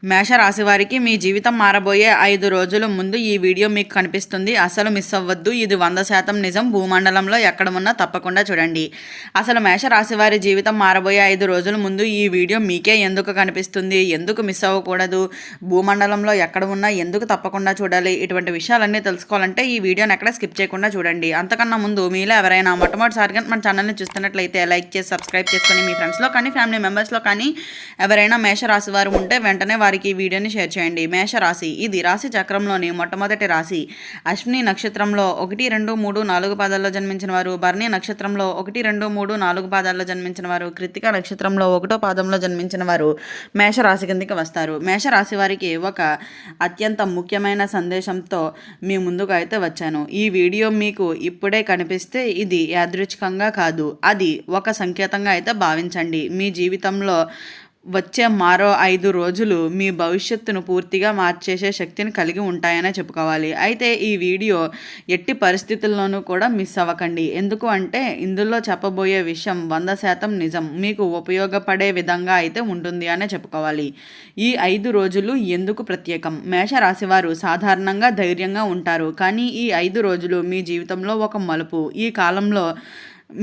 మేషరాశి వారికి మీ జీవితం మారబోయే 5 రోజుల ముందు ఈ వీడియో మీకు కనిపిస్తుంది. అసలు మిస్ అవ్వద్దు. ఇది 100% నిజం. భూమండలంలో ఎక్కడ ఉన్నా తప్పకుండా చూడండి. అసలు మేషరాశి వారి జీవితం మారబోయే 5 రోజుల ముందు ఈ వీడియో మీకే ఎందుకు కనిపిస్తుంది, ఎందుకు మిస్ అవ్వకూడదు, భూమండలంలో ఎక్కడ ఉన్నా ఎందుకు తప్పకుండా చూడాలి, ఇటువంటి విషయాలన్నీ తెలుసుకోవాలంటే ఈ వీడియోని ఎక్కడ స్కిప్ చేయకుండా చూడండి. అంతకన్నా ముందు మీలో ఎవరైనా మొట్టమొదటిసారిగా మన ఛానల్ని చూస్తున్నట్లయితే లైక్ చేసి సబ్స్క్రైబ్ చేసుకొని మీ ఫ్రెండ్స్లో కానీ ఫ్యామిలీ మెంబర్స్లో కానీ ఎవరైనా మేషరాశి వారు ఉంటే వెంటనే వారికి వీడియోని షేర్ చేయండి. మేషరాశి ఇది రాశి చక్రంలోని మొట్టమొదటి రాశి. అశ్విని నక్షత్రంలో 1, 2, 3, 4 పాదాల్లో జన్మించిన వారు, భరణి నక్షత్రంలో 1, 2, 3, 4 పాదాల్లో జన్మించిన వారు, కృత్తిక నక్షత్రంలో 1వ పాదంలో జన్మించిన వారు మేషరాశి కిందకి వస్తారు. మేషరాశి వారికి ఒక అత్యంత ముఖ్యమైన సందేశంతో మీ ముందుకు అయితే వచ్చాను. ఈ వీడియో మీకు ఇప్పుడే కనిపిస్తే ఇది యాదృచ్ఛికంగా కాదు, అది ఒక సంకేతంగా అయితే భావించండి. మీ జీవితంలో వచ్చే మరో 5 రోజులు మీ భవిష్యత్తును పూర్తిగా మార్చేసే శక్తిని కలిగి ఉంటాయనే చెప్పుకోవాలి. అయితే ఈ వీడియో ఎట్టి పరిస్థితుల్లోనూ కూడా మిస్ అవ్వకండి. ఎందుకు అంటే ఇందులో చెప్పబోయే విషయం 100% నిజం, మీకు ఉపయోగపడే విధంగా అయితే ఉంటుంది అనే చెప్పుకోవాలి. ఈ 5 రోజులు ఎందుకు ప్రత్యేకం? మేషరాశి వారు సాధారణంగా ధైర్యంగా ఉంటారు, కానీ ఈ 5 రోజులు మీ జీవితంలో ఒక మలుపు. ఈ కాలంలో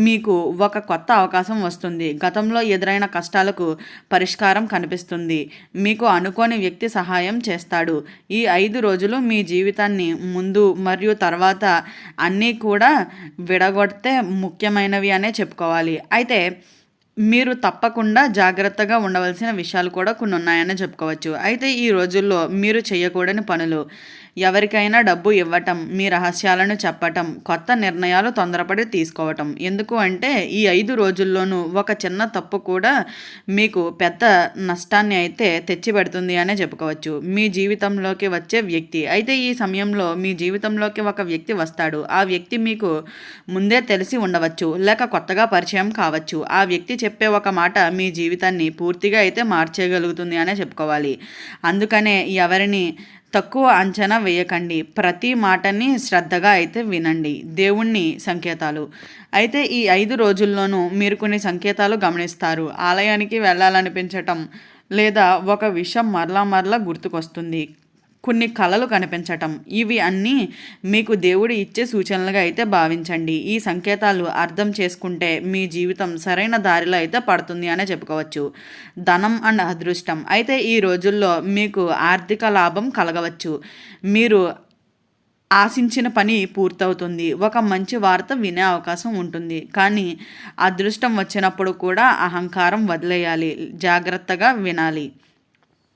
మీకు ఒక కొత్త అవకాశం వస్తుంది. గతంలో ఎదురైన కష్టాలకు పరిష్కారం కనిపిస్తుంది. మీకు అనుకోని వ్యక్తి సహాయం చేస్తాడు. ఈ 5 రోజులు మీ జీవితాన్ని ముందు మరియు తర్వాత అన్నీ కూడా విడగొడితే ముఖ్యమైనవి అనే చెప్పుకోవాలి. అయితే మీరు తప్పకుండా జాగ్రత్తగా ఉండవలసిన విషయాలు కూడా కొన్ని ఉన్నాయని చెప్పుకోవచ్చు. అయితే ఈ రోజుల్లో మీరు చేయకూడని పనులు: ఎవరికైనా డబ్బు ఇవ్వటం, మీ రహస్యాలను చెప్పటం, కొత్త నిర్ణయాలు తొందరపడి తీసుకోవటం. ఎందుకు అంటే ఈ 5 రోజుల్లోనూ ఒక చిన్న తప్పు కూడా మీకు పెద్ద నష్టాన్ని అయితే తెచ్చిపెడుతుంది అనే చెప్పుకోవచ్చు. మీ జీవితంలోకి వచ్చే వ్యక్తి: అయితే ఈ సమయంలో మీ జీవితంలోకి ఒక వ్యక్తి వస్తాడు. ఆ వ్యక్తి మీకు ముందే తెలిసి ఉండవచ్చు, లేక కొత్తగా పరిచయం కావచ్చు. ఆ వ్యక్తి చెప్పే ఒక మాట మీ జీవితాన్ని పూర్తిగా అయితే మార్చేయగలుగుతుంది అనే చెప్పుకోవాలి. అందుకనే ఎవరిని తక్కువ అంచనా వేయకండి. ప్రతి మాటని శ్రద్ధగా అయితే వినండి. దేవుణ్ణి సంకేతాలు: అయితే ఈ 5 రోజుల్లోనూ మీరు కొన్ని సంకేతాలు గమనిస్తారు. ఆలయానికి వెళ్ళాలనిపించటం, లేదా ఒక విషయం మరలా గుర్తుకొస్తుంది, కొన్ని కళలు కనిపించటం, ఇవి అన్నీ మీకు దేవుడు ఇచ్చే సూచనలుగా అయితే భావించండి. ఈ సంకేతాలు అర్థం చేసుకుంటే మీ జీవితం సరైన దారిలో అయితే పడుతుంది అనే చెప్పుకోవచ్చు. ధనం అండ్ అదృష్టం: అయితే ఈ రోజుల్లో మీకు ఆర్థిక లాభం కలగవచ్చు. మీరు ఆశించిన పని పూర్తవుతుంది. ఒక మంచి వార్త వినే అవకాశం ఉంటుంది. కానీ అదృష్టం వచ్చినప్పుడు కూడా అహంకారం వదిలేయాలి, జాగ్రత్తగా వినాలి.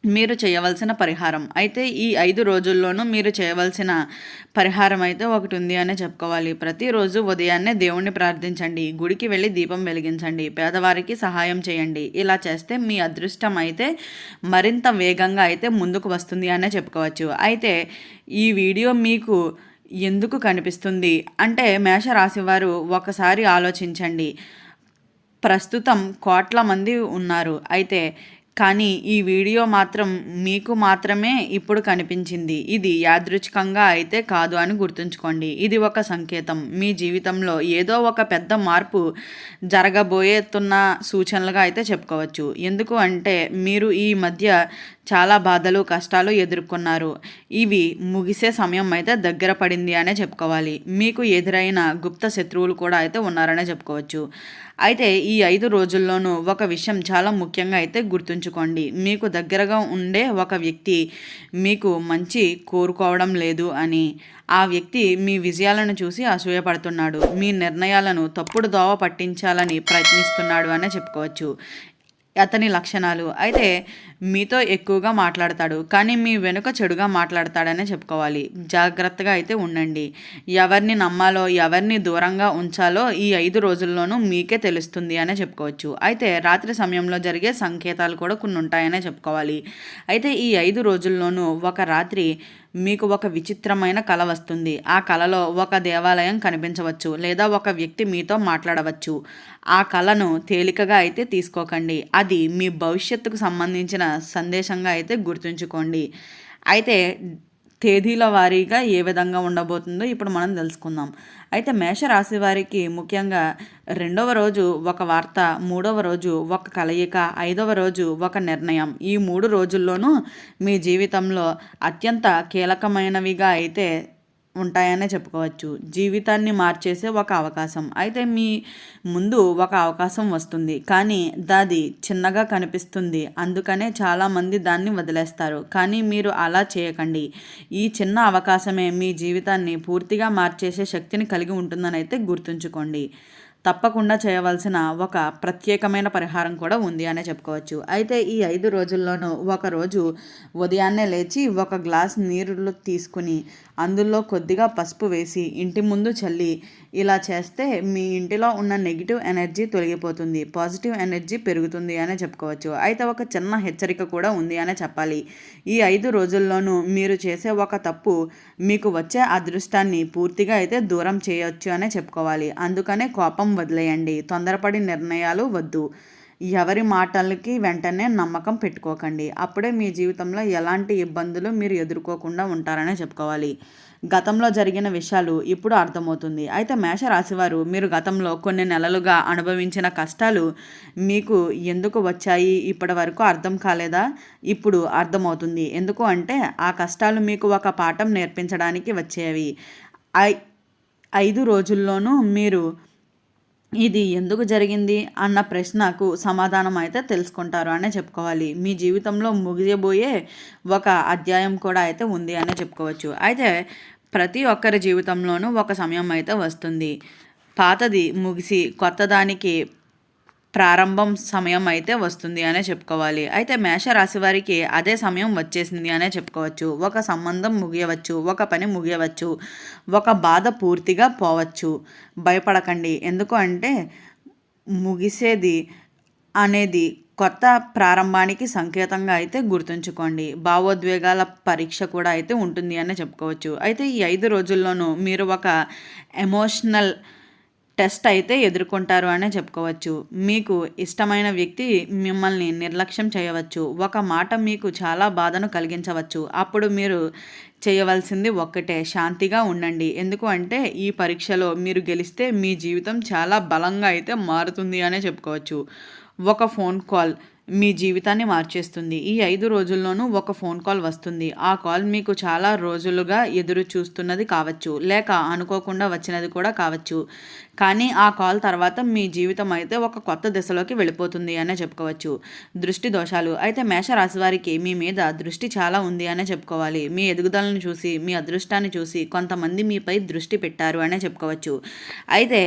మీరు చేయవలసిన పరిహారం: అయితే ఈ 5 రోజుల్లోనూ మీరు చేయవలసిన పరిహారం అయితే ఒకటి ఉంది అనే చెప్పుకోవాలి. ప్రతిరోజు ఉదయాన్నే దేవుణ్ణి ప్రార్థించండి, గుడికి వెళ్ళి దీపం వెలిగించండి, పేదవారికి సహాయం చేయండి. ఇలా చేస్తే మీ అదృష్టం అయితే మరింత వేగంగా అయితే ముందుకు వస్తుంది అనే చెప్పుకోవచ్చు. అయితే ఈ వీడియో మీకు ఎందుకు కనిపిస్తుంది అంటే మేషరాశి వారు ఒకసారి ఆలోచించండి. ప్రస్తుతం కోట్ల మంది ఉన్నారు, అయితే కానీ ఈ వీడియో మాత్రం మీకు మాత్రమే ఇప్పుడు కనిపించింది. ఇది యాదృచ్ఛికంగా అయితే కాదు అని గుర్తుంచుకోండి. ఇది ఒక సంకేతం. మీ జీవితంలో ఏదో ఒక పెద్ద మార్పు జరగబోయేతున్న సూచనలుగా అయితే చెప్పుకోవచ్చు. ఎందుకు అంటే మీరు ఈ మధ్య చాలా బాధలు, కష్టాలు ఎదుర్కొన్నారు. ఇవి ముగిసే సమయం అయితే దగ్గర పడింది అనే చెప్పుకోవాలి. మీకు ఎదురైన గుప్త శత్రువులు కూడా అయితే ఉన్నారనే చెప్పుకోవచ్చు. అయితే ఈ 5 రోజుల్లోనూ ఒక విషయం చాలా ముఖ్యంగా అయితే గుర్తుంచుకోండి. మీకు దగ్గరగా ఉండే ఒక వ్యక్తి మీకు మంచి కోరుకోవడం లేదు అని, ఆ వ్యక్తి మీ విజయాలను చూసి అసూయపడుతున్నాడు, మీ నిర్ణయాలను తప్పుడు దోవ పట్టించాలని ప్రయత్నిస్తున్నాడు అనే చెప్పుకోవచ్చు. అతని లక్షణాలు: అయితే మీతో ఎక్కువగా మాట్లాడతాడు, కానీ మీ వెనుక చెడుగా మాట్లాడతాడనే చెప్పుకోవాలి. జాగ్రత్తగా అయితే ఉండండి. ఎవరిని నమ్మాలో, ఎవరిని దూరంగా ఉంచాలో ఈ 5 రోజుల్లోనూ మీకే తెలుస్తుంది అనే చెప్పుకోవచ్చు. అయితే రాత్రి సమయంలో జరిగే సంకేతాలు కూడా కొన్ని ఉంటాయనే చెప్పుకోవాలి. అయితే ఈ 5 రోజుల్లోనూ ఒక రాత్రి మీకు ఒక విచిత్రమైన కల వస్తుంది. ఆ కలలో ఒక దేవాలయం కనిపించవచ్చు, లేదా ఒక వ్యక్తి మీతో మాట్లాడవచ్చు. ఆ కలను తేలికగా అయితే తీసుకోకండి. అది మీ భవిష్యత్తుకు సంబంధించిన సందేశంగా అయితే గుర్తుంచుకోండి. అయితే తేదీల వారీగా ఏ విధంగా ఉండబోతుందో ఇప్పుడు మనం తెలుసుకుందాం. అయితే మేషరాశి వారికి ముఖ్యంగా 2వ రోజు ఒక వార్త, 3వ రోజు ఒక కలయిక, 5వ రోజు ఒక నిర్ణయం. ఈ 3 రోజుల్లోనూ మీ జీవితంలో అత్యంత కీలకమైనవిగా అయితే ఉంటాయనే చెప్పుకోవచ్చు. జీవితాన్ని మార్చేసే ఒక అవకాశం. అయితే మీ ముందు ఒక అవకాశం వస్తుంది, కానీ దాది చిన్నగా కనిపిస్తుంది. అందుకనే చాలామంది దాన్ని వదిలేస్తారు. కానీ మీరు అలా చేయకండి. ఈ చిన్న అవకాశమే మీ జీవితాన్ని పూర్తిగా మార్చేసే శక్తిని కలిగి ఉంటుందని అయితే గుర్తుంచుకోండి. తప్పకుండా చేయవలసిన ఒక ప్రత్యేకమైన పరిహారం కూడా ఉంది అనే చెప్పుకోవచ్చు. అయితే ఈ 5 రోజుల్లోనూ ఒకరోజు ఉదయాన్నే లేచి ఒక గ్లాస్ నీళ్ళు తీసుకుని అందులో కొద్దిగా పసుపు వేసి ఇంటి ముందు చల్లి ఇలా చేస్తే మీ ఇంటిలో ఉన్న నెగిటివ్ ఎనర్జీ తొలగిపోతుంది, పాజిటివ్ ఎనర్జీ పెరుగుతుంది అనే చెప్పుకోవచ్చు. అయితే ఒక చిన్న హెచ్చరిక కూడా ఉంది అనే చెప్పాలి. ఈ 5 రోజుల్లోనూ మీరు చేసే ఒక తప్పు మీకు వచ్చే అదృష్టాన్ని పూర్తిగా అయితే దూరం చేయొచ్చు అనే చెప్పుకోవాలి. అందుకనే కోపం వదిలేయండి, తొందరపడి నిర్ణయాలు వద్దు, ఎవరి మాటలకి వెంటనే నమ్మకం పెట్టుకోకండి. అప్పుడే మీ జీవితంలో ఎలాంటి ఇబ్బందులు మీరు ఎదుర్కోకుండా ఉంటారనే చెప్పుకోవాలి. గతంలో జరిగిన విషయాలు ఇప్పుడు అర్థమవుతుంది. అయితే మేషరాశివారు మీరు గతంలో కొన్ని నెలలుగా అనుభవించిన కష్టాలు మీకు ఎందుకు వచ్చాయి ఇప్పటి వరకు అర్థం కాలేదా? ఇప్పుడు అర్థమవుతుంది. ఎందుకు అంటే ఆ కష్టాలు మీకు ఒక పాఠం నేర్పించడానికి వచ్చేవి. 5 రోజుల్లోనూ మీరు ఇది ఎందుకు జరిగింది అన్న ప్రశ్నకు సమాధానం అయితే తెలుసుకుంటారు అనే చెప్పుకోవాలి. మీ జీవితంలో ముగియబోయే ఒక అధ్యాయం కూడా అయితే ఉంది అనే చెప్పుకోవచ్చు. అయితే ప్రతి ఒక్కరి జీవితంలోనూ ఒక సమయం అయితే వస్తుంది. పాతది ముగిసి కొత్తదానికి ప్రారంభం సమయం అయితే వస్తుంది అనే చెప్పుకోవాలి. అయితే మేషరాశి వారికి అదే సమయం వచ్చేసింది అనే చెప్పుకోవచ్చు. ఒక సంబంధం ముగియవచ్చు, ఒక పని ముగియవచ్చు, ఒక బాధ పూర్తిగా పోవచ్చు. భయపడకండి. ఎందుకు అంటే ముగిసేది అనేది కొత్త ప్రారంభానికి సంకేతంగా అయితే గుర్తుంచుకోండి. భావోద్వేగాల పరీక్ష కూడా అయితే ఉంటుంది అని చెప్పుకోవచ్చు. అయితే ఈ 5 రోజుల్లోనూ మీరు ఒక ఎమోషనల్ టెస్ట్ అయితే ఎదుర్కొంటారు అనే చెప్పుకోవచ్చు. మీకు ఇష్టమైన వ్యక్తి మిమ్మల్ని నిర్లక్ష్యం చేయవచ్చు. ఒక మాట మీకు చాలా బాధను కలిగించవచ్చు. అప్పుడు మీరు చేయవలసింది ఒక్కటే, శాంతిగా ఉండండి. ఎందుకు అంటే ఈ పరీక్షలో మీరు గెలిస్తే మీ జీవితం చాలా బలంగా అయితే మారుతుంది అనే చెప్పుకోవచ్చు. ఒక ఫోన్ కాల్ మీ జీవితాన్ని మార్చేస్తుంది. ఈ 5 రోజుల్లోనూ ఒక ఫోన్ కాల్ వస్తుంది. ఆ కాల్ మీకు చాలా రోజులుగా ఎదురు చూస్తున్నది కావచ్చు, లేక అనుకోకుండా వచ్చినది కూడా కావచ్చు. కానీ ఆ కాల్ తర్వాత మీ జీవితం అయితే ఒక కొత్త దిశలోకి వెళ్ళిపోతుంది అనే చెప్పుకోవచ్చు. దృష్టి దోషాలు. అయితే మేషరాశి వారికి మీ మీద దృష్టి చాలా ఉంది అనే చెప్పుకోవాలి. మీ ఎదుగుదలను చూసి, మీ అదృష్టాన్ని చూసి కొంతమంది మీపై దృష్టి పెట్టారు అనే చెప్పుకోవచ్చు. అయితే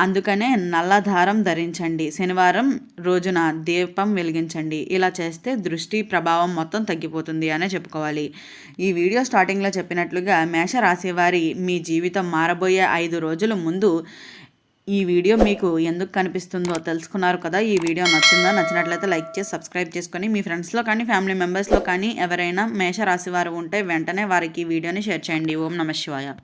అందుకనే నల్ల దారం ధరించండి, శనివారం రోజున దీపం వెలిగించండి. ఇలా చేస్తే దృష్టి ప్రభావం మొత్తం తగ్గిపోతుంది అనే చెప్పుకోవాలి. ఈ వీడియో స్టార్టింగ్లో చెప్పినట్లుగా మేషరాశి వారి మీ జీవితం మారబోయే 5 రోజుల ముందు ఈ వీడియో మీకు ఎందుకు కనిపిస్తుందో తెలుసుకున్నారు కదా. ఈ వీడియో నచ్చినట్లయితే లైక్ చేసి సబ్స్క్రైబ్ చేసుకొని మీ ఫ్రెండ్స్లో కానీ ఫ్యామిలీ మెంబర్స్లో కానీ ఎవరైనా మేషరాశి వారు ఉంటే వెంటనే వారికి ఈ వీడియోని షేర్ చేయండి. ఓం నమః శివాయ.